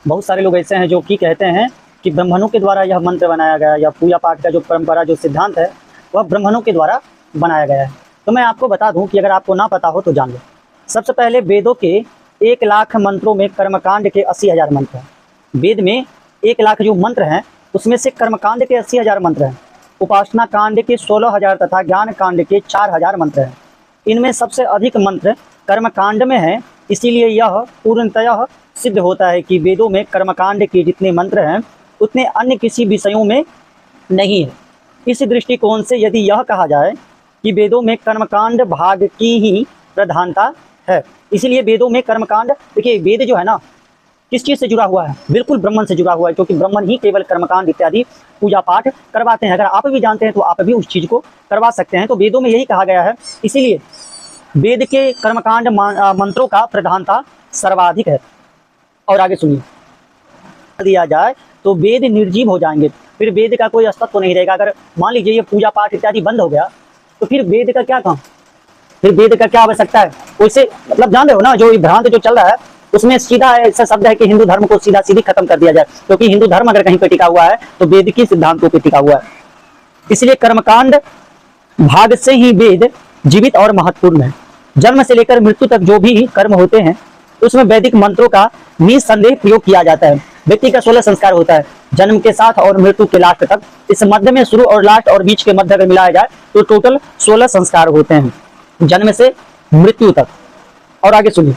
बहुत सारे लोग ऐसे हैं जो कि कहते हैं कि ब्राह्मणों के द्वारा यह मंत्र बनाया गया या पूजा पाठ का जो परंपरा जो सिद्धांत है वह ब्राह्मणों के द्वारा बनाया गया है। तो मैं आपको बता दूं कि अगर आपको ना पता हो तो जान लो। सबसे पहले वेदों के 1,00,000 मंत्रों में कर्मकांड के 80,000 मंत्र हैं। वेद में 1,00,000 जो मंत्र हैं उसमें से कर्मकांड के 80,000 मंत्र हैं। उपासना कांड के 16,000 तथा ज्ञान कांड के 4,000 मंत्र हैं। इनमें सबसे अधिक मंत्र कर्मकांड में है, इसीलिए यह पूर्णतः सिद्ध होता है कि वेदों में कर्मकांड के जितने मंत्र हैं उतने अन्य किसी विषयों में नहीं है। इस दृष्टिकोण से यदि यह कहा जाए कि वेदों में कर्मकांड भाग की ही प्रधानता है, इसीलिए वेदों में कर्मकांड, देखिए वेद जो है ना किस चीज़ से जुड़ा हुआ है, बिल्कुल ब्राह्मण से जुड़ा हुआ है, क्योंकि ब्राह्मण ही केवल कर्मकांड इत्यादि पूजा पाठ करवाते हैं। अगर आप भी जानते हैं तो आप भी उस चीज़ को करवा सकते हैं। तो वेदों में यही कहा गया है, इसीलिए वेद के कर्मकांड मंत्रों का प्रधानता सर्वाधिक है। और आगे सुनिए, दिया जाए तो वेद निर्जीव हो जाएंगे, फिर वेद का कोई अस्तित्व नहीं रहेगा। अगर मान लीजिए ये पूजा पाठ इत्यादि बंद हो गया तो फिर वेद का क्या काम, फिर वेद का क्या आवश्यकता है। वैसे मतलब जान रहे हो ना, जो भ्रांत जो चल रहा है उसमें सीधा ऐसा शब्द है कि हिंदू धर्म को सीधा सीधी खत्म कर दिया जाए, क्योंकि हिंदू धर्म अगर कहीं पर टिका हुआ है तो वेद की सिद्धांतों पर टिका हुआ है। इसलिए कर्मकांड भाग से ही वेद जीवित और महत्वपूर्ण है। जन्म से लेकर मृत्यु तक जो भी कर्म होते हैं उसमें वैदिक मंत्रों का निसंदेह प्रयोग किया जाता है। व्यक्ति का 16 संस्कार होता है, जन्म के साथ और मृत्यु के लास्ट तक। इस मध्य में शुरू और लास्ट और बीच के मध्य अगर मिलाया जाए तो टोटल 16 संस्कार होते हैं, जन्म से मृत्यु तक। और आगे सुनिए,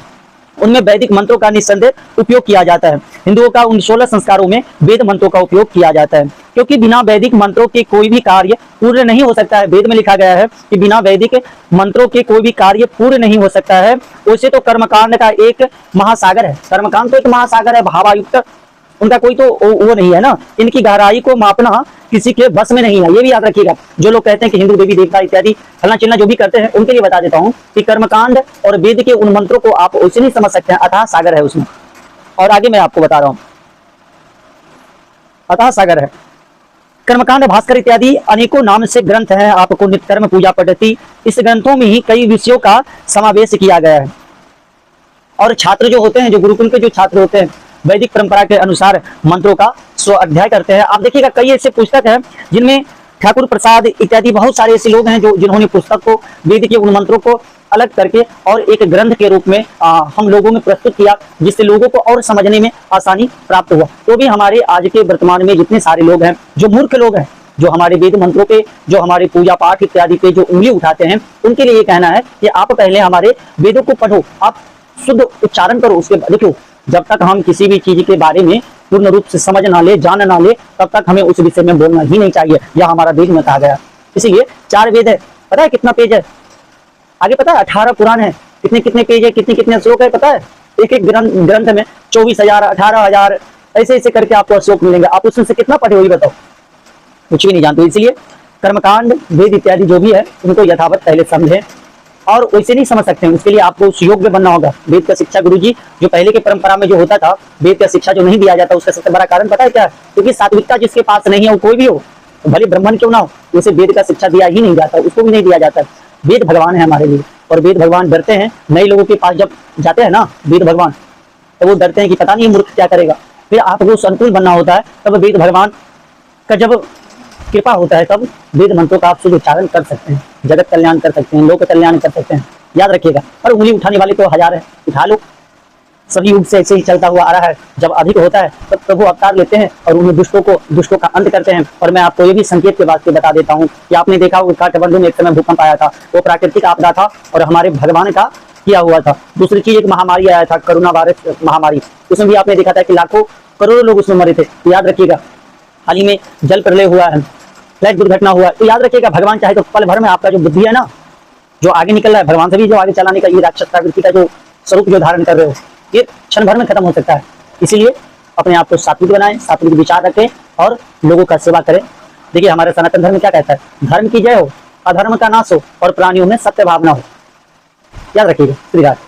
उनमें वैदिक मंत्रों का निसंदेह उपयोग किया जाता है। हिंदुओं का उन 16 संस्कारों में वेद मंत्रों का उपयोग किया जाता है, क्योंकि बिना वैदिक मंत्रों के कोई भी कार्य पूर्ण नहीं हो सकता है। वेद में लिखा गया है कि बिना वैदिक मंत्रों के कोई भी कार्य पूर्ण नहीं हो सकता है। वैसे तो कर्मकांड का एक महासागर है, कर्मकांड तो एक महासागर है भावायुक्त, उनका कोई तो वो नहीं है ना। इनकी गहराई को मापना किसी के बस में नहीं है, ये भी याद रखिएगा। जो लोग कहते हैं कि हिंदू देवी देवता इत्यादि फलना चिल्ला जो भी करते हैं उनके लिए बता देता हूँ कि कर्मकांड और वेद के उन मंत्रों को आप वैसे नहीं समझ सकते हैं, अथाह सागर है उसमें। और आगे मैं आपको बता रहा हूँ, अथाह सागर है। कर्मकांड, भास्कर इत्यादि अनेकों नाम से ग्रंथ हैं। आपको नित्यकर्म, पूजा पद्धति, इस ग्रंथों में ही कई विषयों का समावेश किया गया है। और छात्र जो होते हैं, जो गुरुकुल के जो छात्र होते हैं, वैदिक परंपरा के अनुसार मंत्रों का स्वाध्याय करते हैं। आप देखिएगा कई ऐसे पुस्तक हैं जिनमें ठाकुर प्रसाद इत्यादि बहुत सारे ऐसे लोग हैं जो जिन्होंने पुस्तक को, वेद के उन मंत्रों को अलग करके और एक ग्रंथ के रूप में हम लोगों में प्रस्तुत किया, जिससे लोगों को और समझने में आसानी प्राप्त हुआ। तो भी हमारे आज के वर्तमान में जितने सारे लोग हैं जो मूर्ख लोग हैं, जो हमारे वेद मंत्रों पे, जो हमारे पूजा पाठ इत्यादि पे जो उंगली उठाते हैं, उनके लिए ये कहना है कि आप पहले हमारे वेदों को पढ़ो, आप शुद्ध उच्चारण करो। उसके देखो, जब तक हम किसी भी चीज के बारे में पूर्ण रूप से समझ ना ले, जान ना ले, तब तक हमें उस विषय में बोलना ही नहीं चाहिए। यह हमारा वेद में कहा गया। इसीलिए 4 वेद है, पता है कितना पेज है आगे, पता है 18 पुराण है, कितने कितने पेज है, कितने कितने श्लोक है पता है। एक एक ग्रंथ में 24,000 18,000 ऐसे ऐसे करके आपको श्लोक मिलेंगे। आप उसमें से कितना पढ़े वही बताओ, कुछ भी नहीं जानते। इसलिए कर्मकांड, वेद इत्यादि जो भी है उनको यथावत पहले समझें, और वैसे नहीं समझ सकते हैं उसके लिए आपको उस योग्य बनना होगा। वेद का शिक्षा गुरुजी जो पहले के परंपरा में जो होता था, वेद का शिक्षा जो नहीं दिया जाता, उसका सबसे बड़ा कारण पता है क्या है? क्योंकि सात्विकता जिसके पास नहीं है, वो कोई भी हो, भले ब्राह्मण क्यों ना हो, उसे वेद का शिक्षा दिया ही नहीं जाता, उसको भी नहीं दिया जाता। वेद भगवान है हमारे लिए, और वेद भगवान डरते हैं नए लोगों के पास जब जाते हैं ना वेद भगवान, तो वो डरते हैं कि पता नहीं मूर्ख क्या करेगा। फिर आपको संतुल बनना होता है, तब वेद भगवान का जब कृपा होता है तब वेद मंत्रों का आप शुद्ध उच्चारण कर सकते हैं, जगत कल्याण कर सकते हैं, लोक कल्याण कर सकते हैं। याद रखिएगा। और उंगली उठाने वाले तो 1000 है, उठा लो। सभी युग से ऐसे ही चलता हुआ आ रहा है। जब अधिक होता है तब प्रभु अवतार लेते हैं और उन्हें दुष्टों का अंत करते हैं। और मैं आपको ये भी संकेत के वास्ते बता देता हूँ कि आपने देखा होगा काठमांडू में एक समय भूकंप आया था, वो प्राकृतिक आपदा था और हमारे भगवान का किया हुआ था। दूसरी चीज, एक महामारी आया था, कोरोना वायरस महामारी, उसमें भी आपने देखा था कि लाखों करोड़ों लोग उसमें मरे थे। तो याद रखिएगा। हाल ही में जल प्रलय हुआ है, फ्लाइट दुर्घटना हुआ, तो याद रखिएगा भगवान चाहे तो पल भर में आपका जो बुद्धि है ना, जो आगे निकल रहा है, भगवान से भी जो आगे चलाने का ये राक्षस प्रवृत्ति का जो स्वरूप जो धारण कर रहे हो, ये क्षण भर में खत्म हो सकता है। इसीलिए अपने आप को सात्विक बनाएं, सात्विक विचार रखें और लोगों का सेवा करें। देखिए हमारे सनातन धर्म क्या कहता है, धर्म की जय हो, अधर्म का नाश हो और प्राणियों में सत्य भावना हो। याद रखिएगा। श्री राम।